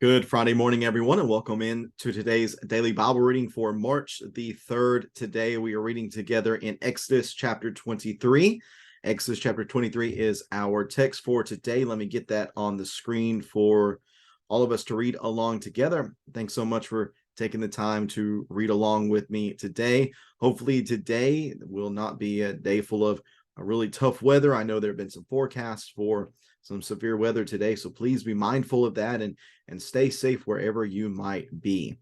Good Friday morning, everyone, and welcome in to today's daily Bible reading for March the 3rd. Today we are reading together in Exodus chapter 23. Exodus chapter 23 is our text for today. Let me get that on the screen for all of us to read along together. Thanks so much for taking the time to read along with me today. Hopefully today will not be a day full of really tough weather. I know there have been some forecasts for some severe weather today, so please be mindful of that and stay safe wherever you might be.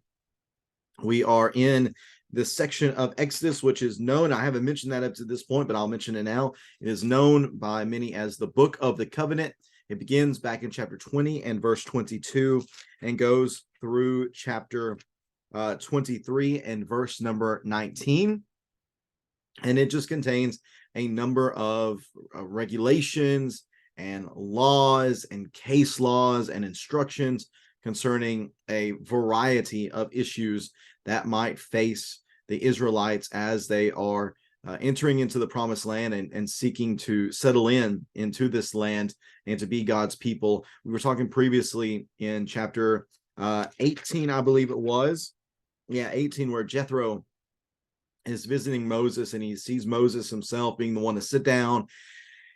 We are in this section of Exodus, which is known, I haven't mentioned that up to this point, but I'll mention it now. It is known by many as the Book of the Covenant. It begins back in chapter 20 and verse 22 and goes through chapter 23 and verse number 19. And it just contains a number of regulations and laws and case laws and instructions concerning a variety of issues that might face the Israelites as they are entering into the promised land and seeking to settle into this land and to be God's people. We were talking previously in chapter 18, I believe it was. Yeah, 18, where Jethro is visiting Moses and he sees Moses himself being the one to sit down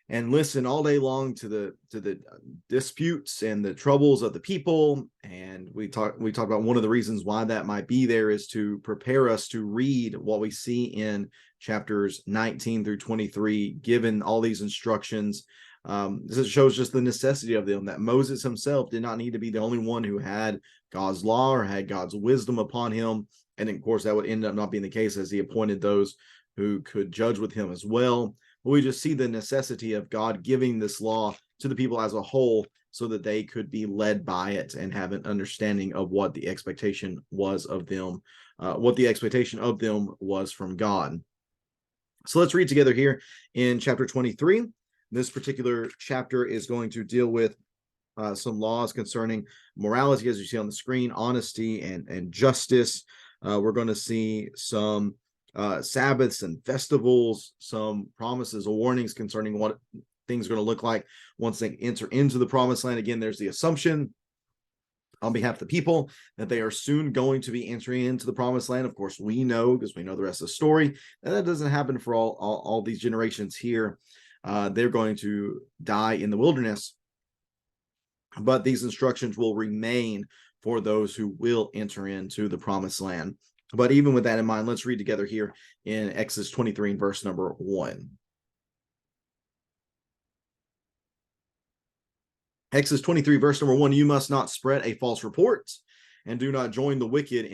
and listen all day long to the disputes and the troubles of the people. And we talked about one of the reasons why that might be there is to prepare us to read what we see in chapters 19 through 23, given all these instructions. This shows just the necessity of them, that Moses himself did not need to be the only one who had God's law or had God's wisdom upon him. And of course, that would end up not being the case, as he appointed those who could judge with him as well. But we just see the necessity of God giving this law to the people as a whole so that they could be led by it and have an understanding of what the expectation was of them, what the expectation of them was from God. So let's read together here in chapter 23. This particular chapter is going to deal with some laws concerning morality, as you see on the screen, honesty and justice. We're going to see some Sabbaths and festivals, some promises or warnings concerning what things are going to look like once they enter into the promised land. Again, there's the assumption on behalf of the people that they are soon going to be entering into the promised land. Of course, we know, because we know the rest of the story, that doesn't happen for all these generations here. They're going to die in the wilderness, but these instructions will remain for those who will enter into the promised land. But even with that in mind, let's read together here in Exodus 23 and verse number 1. Exodus 23, verse number 1, you must not spread a false report and do not join the wicked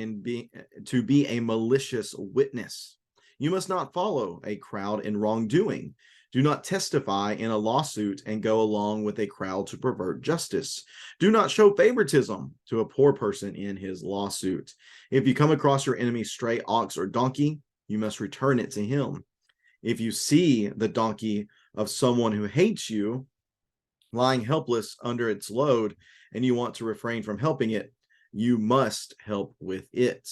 to be a malicious witness. You must not follow a crowd in wrongdoing. Do not testify in a lawsuit and go along with a crowd to pervert justice. Do not show favoritism to a poor person in his lawsuit. If you come across your enemy's stray ox or donkey, you must return it to him. If you see the donkey of someone who hates you lying helpless under its load and you want to refrain from helping it, you must help with it.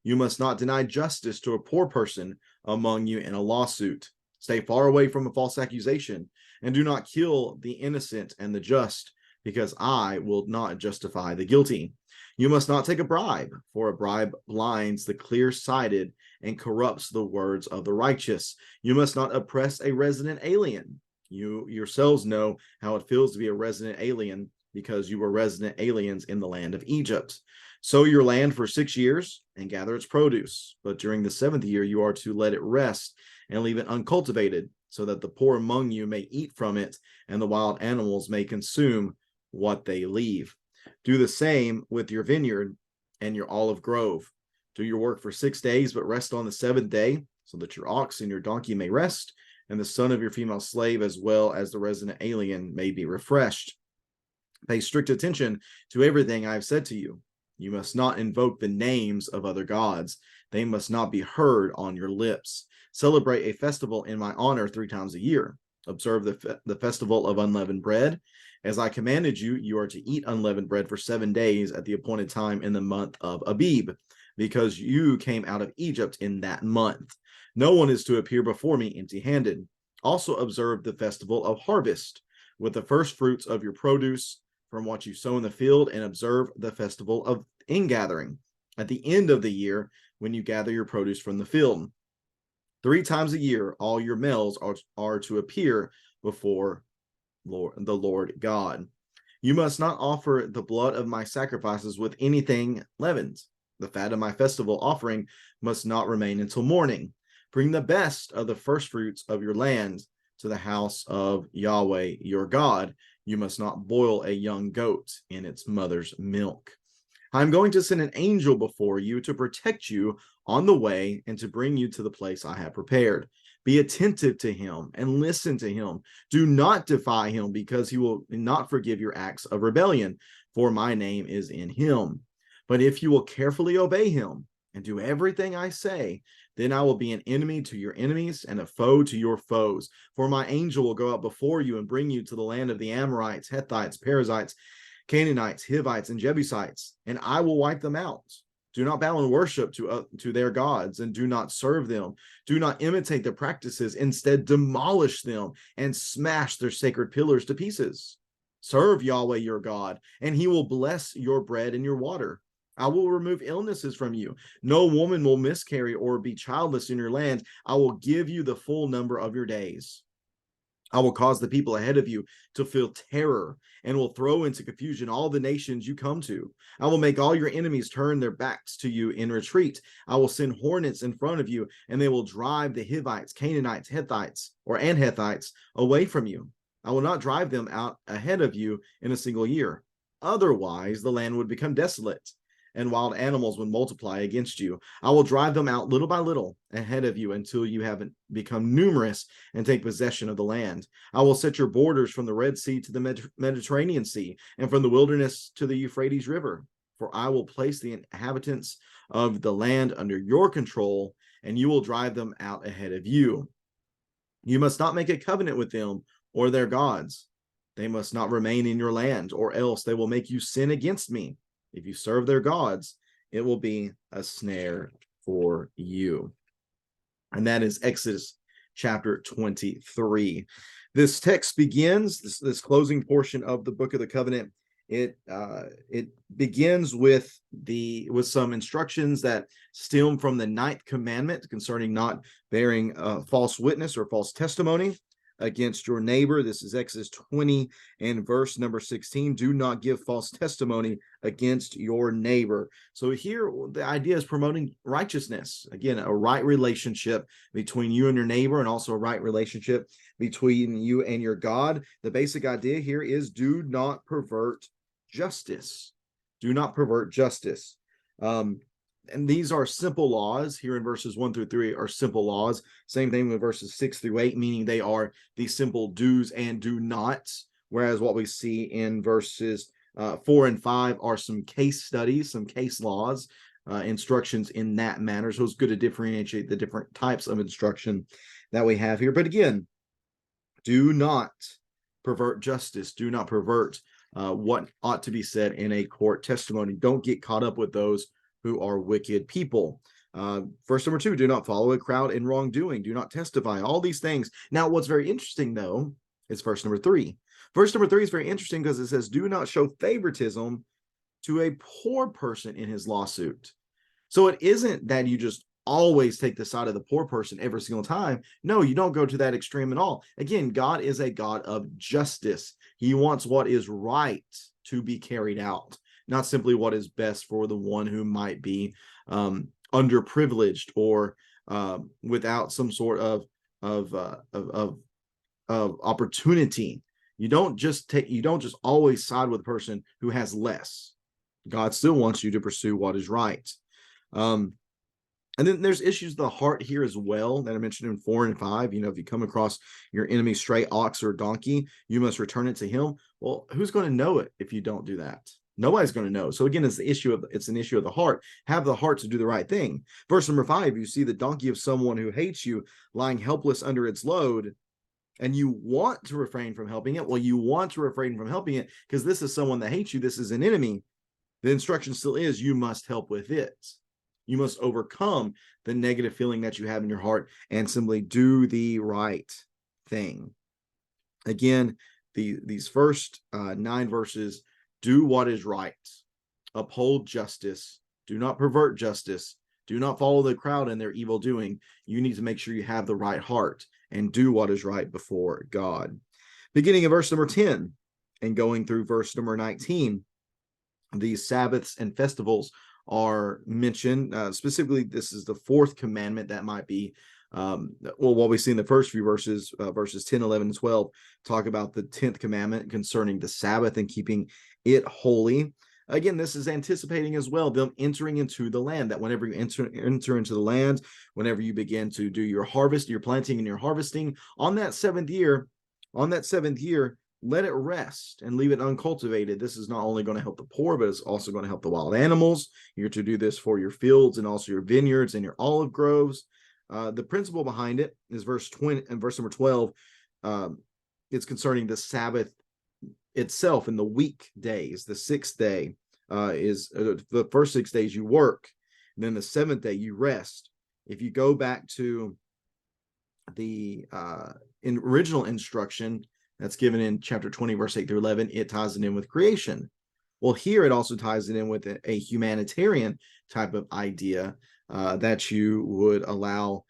You must not deny justice to a poor person among you in a lawsuit. Stay far away from a false accusation, and do not kill the innocent and the just, because I will not justify the guilty. You must not take a bribe, for a bribe blinds the clear-sighted and corrupts the words of the righteous. You must not oppress a resident alien. You yourselves know how it feels to be a resident alien, because you were resident aliens in the land of Egypt. Sow your land for 6 years and gather its produce, but during the 7th year you are to let it rest and leave it uncultivated, so that the poor among you may eat from it, and the wild animals may consume what they leave. Do the same with your vineyard and your olive grove. Do your work for 6 days, but rest on the 7th day, so that your ox and your donkey may rest, and the son of your female slave, as well as the resident alien, may be refreshed. Pay strict attention to everything I have said to you. You must not invoke the names of other gods. They must not be heard on your lips. Celebrate a festival in my honor 3 times a year. Observe the festival of unleavened bread. As I commanded you, you are to eat unleavened bread for 7 days at the appointed time in the month of Abib, because you came out of Egypt in that month. No one is to appear before me empty-handed. Also observe the festival of harvest. With the first fruits of your produce, from what you sow in the field, and observe the festival of ingathering at the end of the year, when you gather your produce from the field. 3 times a year, all your males are to appear before the Lord God. You must not offer the blood of my sacrifices with anything leavened. The fat of my festival offering must not remain until morning. Bring the best of the first fruits of your land to the house of Yahweh your God. You must not boil a young goat in its mother's milk. I'm going to send an angel before you to protect you on the way and to bring you to the place I have prepared. Be attentive to him and listen to him. Do not defy him, because he will not forgive your acts of rebellion, for my name is in him. But if you will carefully obey him and do everything I say, then I will be an enemy to your enemies and a foe to your foes. For my angel will go out before you and bring you to the land of the Amorites, Hittites, Perizzites, Canaanites, Hivites, and Jebusites, and I will wipe them out. Do not bow in worship to their gods, and do not serve them. Do not imitate their practices. Instead, demolish them and smash their sacred pillars to pieces. Serve Yahweh your God, and he will bless your bread and your water. I will remove illnesses from you. No woman will miscarry or be childless in your land. I will give you the full number of your days. I will cause the people ahead of you to feel terror and will throw into confusion all the nations you come to. I will make all your enemies turn their backs to you in retreat. I will send hornets in front of you, and they will drive the Hivites, Canaanites, Hittites, and Hittites away from you. I will not drive them out ahead of you in a single year. Otherwise, the land would become desolate, and wild animals would multiply against you. I will drive them out little by little ahead of you until you have become numerous and take possession of the land. I will set your borders from the Red Sea to the Mediterranean Sea, and from the wilderness to the Euphrates River. For I will place the inhabitants of the land under your control, and you will drive them out ahead of you. You must not make a covenant with them or their gods. They must not remain in your land, or else they will make you sin against me. If you serve their gods, it will be a snare for you. And that is Exodus chapter 23. This text begins, this closing portion of the book of the covenant. It begins with some instructions that stem from the 9th commandment concerning not bearing false witness or false testimony against your neighbor. This is Exodus 20 and verse number 16. Do not give false testimony against your neighbor. So here the idea is promoting righteousness. Again, a right relationship between you and your neighbor, and also a right relationship between you and your God. The basic idea here is do not pervert justice. Do not pervert justice. And these are simple laws here in verses 1 through 3 are simple laws. Same thing with verses 6 through 8, meaning they are the simple do's and do nots. Whereas what we see in verses 4 and 5 are some case studies, some case laws, instructions in that manner. So it's good to differentiate the different types of instruction that we have here. But again, do not pervert justice. Do not pervert what ought to be said in a court testimony. Don't get caught up with those who are wicked people. Verse number 2, do not follow a crowd in wrongdoing. Do not testify. All these things. Now, what's very interesting, though, is verse number 3. Verse number 3 is very interesting because it says, do not show favoritism to a poor person in his lawsuit. So it isn't that you just always take the side of the poor person every single time. No, you don't go to that extreme at all. Again, God is a God of justice. He wants what is right to be carried out, not simply what is best for the one who might be underprivileged or without some sort of opportunity. You don't just always side with a person who has less. God still wants you to pursue what is right. And then there's issues of the heart here as well that I mentioned in 4 and 5. You know, if you come across your enemy's stray ox or donkey, you must return it to him. Well, who's going to know it if you don't do that? Nobody's going to know. So again, it's an issue of the heart. Have the heart to do the right thing. Verse number 5, you see the donkey of someone who hates you lying helpless under its load, and you want to refrain from helping it. Well, you want to refrain from helping it because this is someone that hates you. This is an enemy. The instruction still is you must help with it. You must overcome the negative feeling that you have in your heart and simply do the right thing. Again, these first 9 verses do what is right, uphold justice, do not pervert justice, do not follow the crowd in their evil doing. You need to make sure you have the right heart and do what is right before God. Beginning of verse number 10 and going through verse number 19, these Sabbaths and festivals are mentioned. Specifically, this is the fourth commandment that might be, what we see in the first few verses, verses 10, 11, and 12, talk about the 10th commandment concerning the Sabbath and keeping it holy. Again, this is anticipating as well them entering into the land, that whenever you enter into the land, whenever you begin to do your harvest, your planting and your harvesting, on that seventh year, let it rest and leave it uncultivated. This is not only going to help the poor, but it's also going to help the wild animals. You're to do this for your fields and also your vineyards and your olive groves. The principle behind it is verse 20 and verse number 12. It's concerning the Sabbath itself in the weekdays. The sixth day is the first 6 days you work, and then the seventh day you rest. If you go back to the original instruction that's given in chapter 20, verse 8 through 11, it ties it in with creation. Well, here it also ties it in with a humanitarian type of idea, that you would allow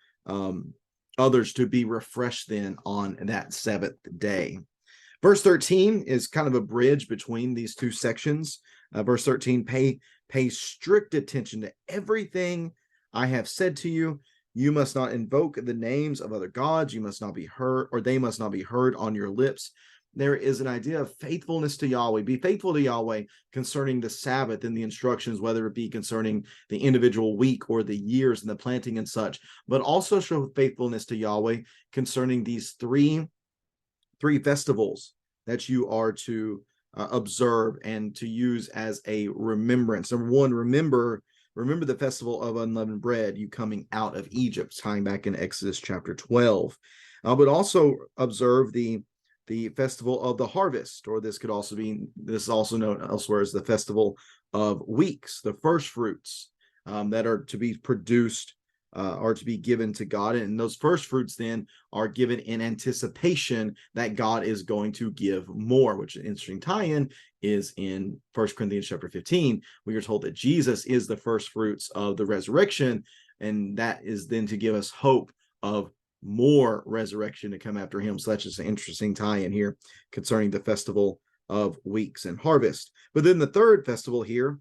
others to be refreshed then on that seventh day. Verse 13 is kind of a bridge between these two sections. Verse 13, pay strict attention to everything I have said to you. You must not invoke the names of other gods. You must not be heard, or they must not be heard on your lips. There is an idea of faithfulness to Yahweh. Be faithful to Yahweh concerning the Sabbath and the instructions, whether it be concerning the individual week or the years and the planting and such, but also show faithfulness to Yahweh concerning these three festivals that you are to observe and to use as a remembrance. Number one, remember the festival of unleavened bread, you coming out of Egypt, tying back in Exodus chapter 12. But also observe the festival of the harvest, or this is also known elsewhere as the festival of weeks, the first fruits that are to be produced, are to be given to God. And those first fruits then are given in anticipation that God is going to give more, which an interesting tie-in is in 1 Corinthians chapter 15. We are told that Jesus is the first fruits of the resurrection, and that is then to give us hope of more resurrection to come after him. So that's just an interesting tie-in here concerning the festival of weeks and harvest. But then the third festival here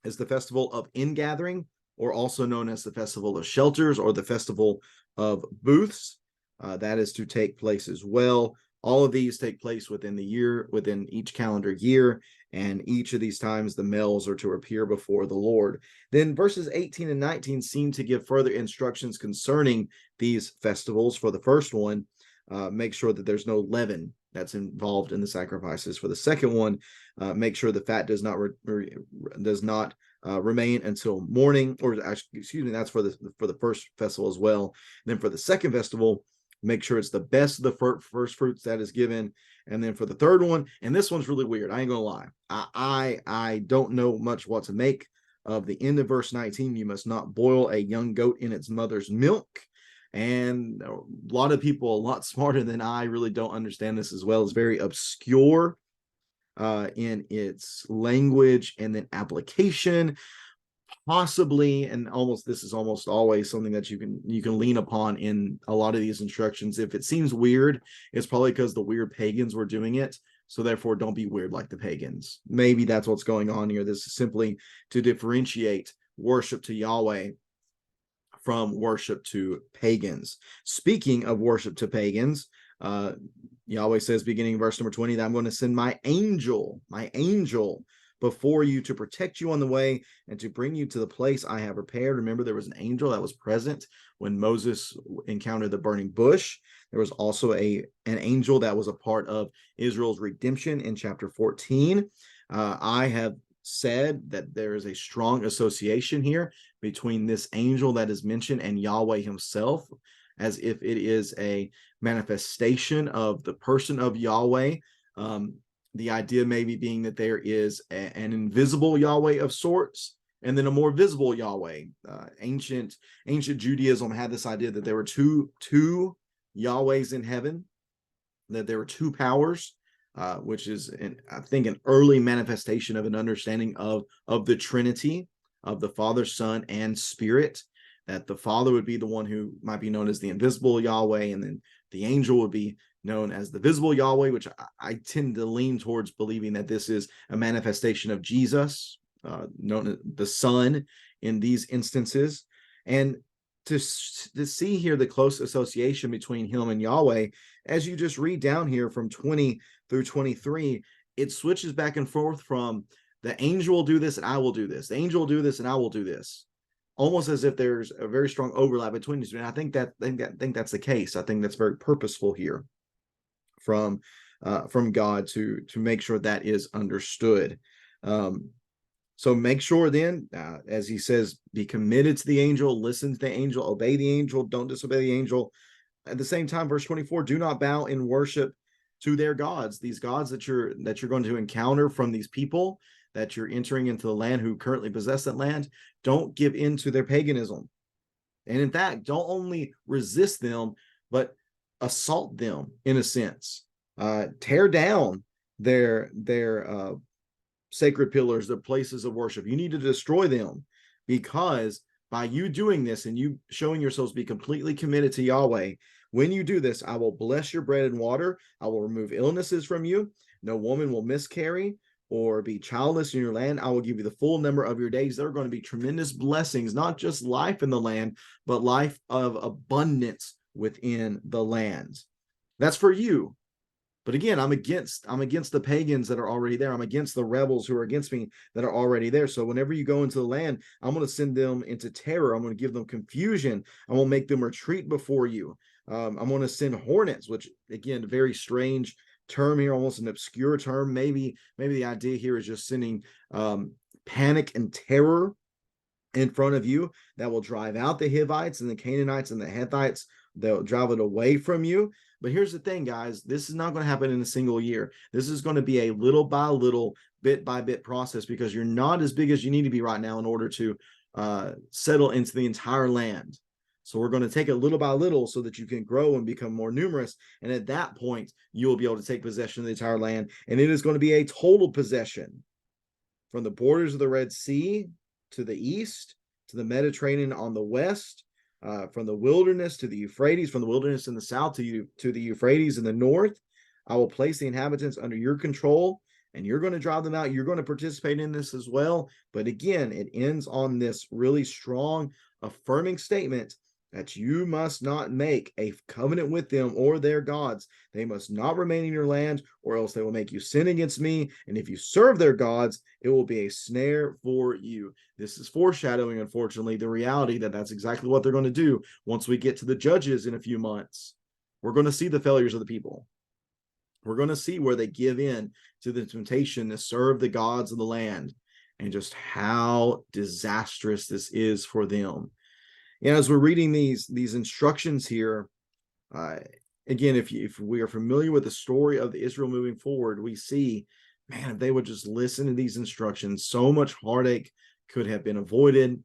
is the festival of ingathering, or also known as the festival of shelters, or the festival of booths. That is to take place as well. All of these take place within the year, within each calendar year, and each of these times the males are to appear before the Lord. Then verses 18 and 19 seem to give further instructions concerning these festivals. For the first one, make sure that there's no leaven that's involved in the sacrifices. For the second one, make sure the fat does not remain until morning, or excuse me, that's for the first festival as well. And then for the second festival, make sure it's the best of the first fruits that is given. And then for the third one, and this one's really weird, I ain't gonna lie, I don't know much what to make of the end of verse 19. You must not boil a young goat in its mother's milk. And a lot of people a lot smarter than I really don't understand this as well. It's very obscure in its language and then application, possibly, and this is almost always something that you can lean upon in a lot of these instructions. If it seems weird, it's probably because the weird pagans were doing it, so therefore don't be weird like the pagans. Maybe that's what's going on here. This is simply to differentiate worship to Yahweh from worship to pagans. Speaking of worship to pagans, Yahweh says, beginning verse number 20, that I'm going to send my angel before you to protect you on the way and to bring you to the place I have prepared. Remember, there was an angel that was present when Moses encountered the burning bush. There was also an angel that was a part of Israel's redemption in chapter 14. I have said that there is a strong association here between this angel that is mentioned and Yahweh himself, as if it is a manifestation of the person of Yahweh. The idea maybe being that there is an invisible Yahweh of sorts, and then a more visible Yahweh. Ancient Judaism had this idea that there were two Yahwehs in heaven, that there were two powers. which is, I think, an early manifestation of an understanding of the Trinity, of the Father, Son, and Spirit, that the Father would be the one who might be known as the invisible Yahweh, and then the angel would be known as the visible Yahweh, which I tend to lean towards believing that this is a manifestation of Jesus, known as the Son in these instances. And to see here the close association between him and Yahweh, as you just read down here from 20 through 23, it switches back and forth from the angel will do this and I will do this. The angel will do this and I will do this. Almost as if there's a very strong overlap between these two. And I think that's the case. I think that's very purposeful here from God to make sure that is understood. So make sure then, as he says, be committed to the angel, listen to the angel, obey the angel, don't disobey the angel. At the same time, verse 24, do not bow in worship to their gods, these gods that you're going to encounter from these people that you're entering into the land who currently possess that land. Don't give in to their paganism. And in fact, don't only resist them, but assault them in a sense. Tear down their sacred pillars, their places of worship. You need to destroy them, because by you doing this and you showing yourselves to be completely committed to Yahweh, when you do this, I will bless your bread and water. I will remove illnesses from you. No woman will miscarry or be childless in your land. I will give you the full number of your days. There are going to be tremendous blessings, not just life in the land, but life of abundance within the land. That's for you. But again, I'm against the pagans that are already there. I'm against the rebels who are against me that are already there. So whenever you go into the land, I'm going to send them into terror. I'm going to give them confusion. I will make them retreat before you. I'm going to send hornets, which again, a very strange term here, almost an obscure term. Maybe the idea here is just sending panic and terror in front of you that will drive out the Hivites and the Canaanites and the Hittites. They'll drive it away from you. But here's the thing, guys, this is not going to happen in a single year. This is going to be a little by little, bit by bit process, because you're not as big as you need to be right now in order to settle into the entire land. So we're going to take it little by little so that you can grow and become more numerous. And at that point, you will be able to take possession of the entire land. And it is going to be a total possession from the borders of the Red Sea to the east, to the Mediterranean on the west, from the wilderness to the Euphrates, from the wilderness in the south to the Euphrates in the north. I will place the inhabitants under your control, and you're going to drive them out. You're going to participate in this as well. But again, it ends on this really strong, affirming statement that you must not make a covenant with them or their gods. They must not remain in your land, or else they will make you sin against me. And if you serve their gods, it will be a snare for you. This is foreshadowing, unfortunately, the reality that that's exactly what they're going to do once we get to the Judges in a few months. We're going to see the failures of the people. We're going to see where they give in to the temptation to serve the gods of the land, and just how disastrous this is for them. And as we're reading these instructions here, again, if we are familiar with the story of Israel moving forward, we see, man, if they would just listen to these instructions, so much heartache could have been avoided.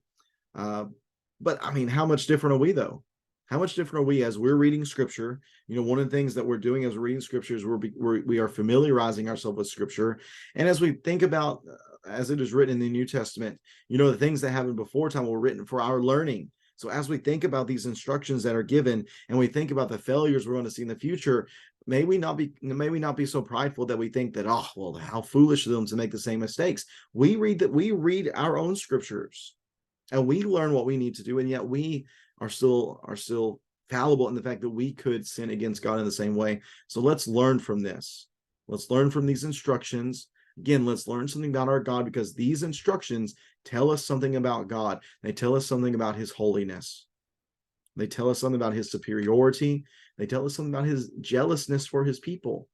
But I mean, how much different are we, though? How much different are we as we're reading Scripture? You know, one of the things that we're doing as we're reading Scripture is we are familiarizing ourselves with Scripture. And as we think about, as it is written in the New Testament, you know, the things that happened before time were written for our learning. So as we think about these instructions that are given, and we think about the failures we're going to see in the future, may we not be so prideful that we think that, oh, well, how foolish of them to make the same mistakes. We read our own scriptures, and we learn what we need to do, and yet we are still fallible in the fact that we could sin against God in the same way. So let's learn from this. Let's learn from these instructions. Again, let's learn something about our God, because these instructions tell us something about God. They tell us something about his holiness. They tell us something about his superiority. They tell us something about his jealousness for his people.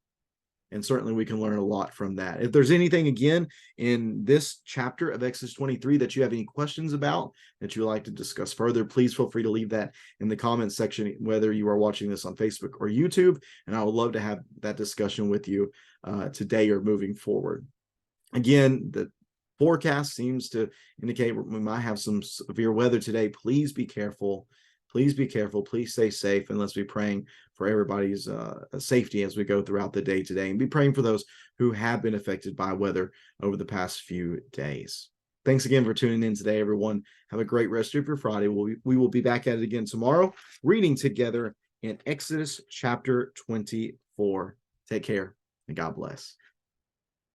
And certainly we can learn a lot from that. If there's anything, again, in this chapter of Exodus 23 that you have any questions about, that you would like to discuss further, please feel free to leave that in the comments section, whether you are watching this on Facebook or YouTube. And I would love to have that discussion with you today or moving forward. Again, the forecast seems to indicate we might have some severe weather today. Please be careful. Please be careful. Please stay safe. And let's be praying for everybody's safety as we go throughout the day today, and be praying for those who have been affected by weather over the past few days. Thanks again for tuning in today, everyone. Have a great rest of your Friday. We will be back at it again tomorrow, reading together in Exodus chapter 24. Take care and God bless.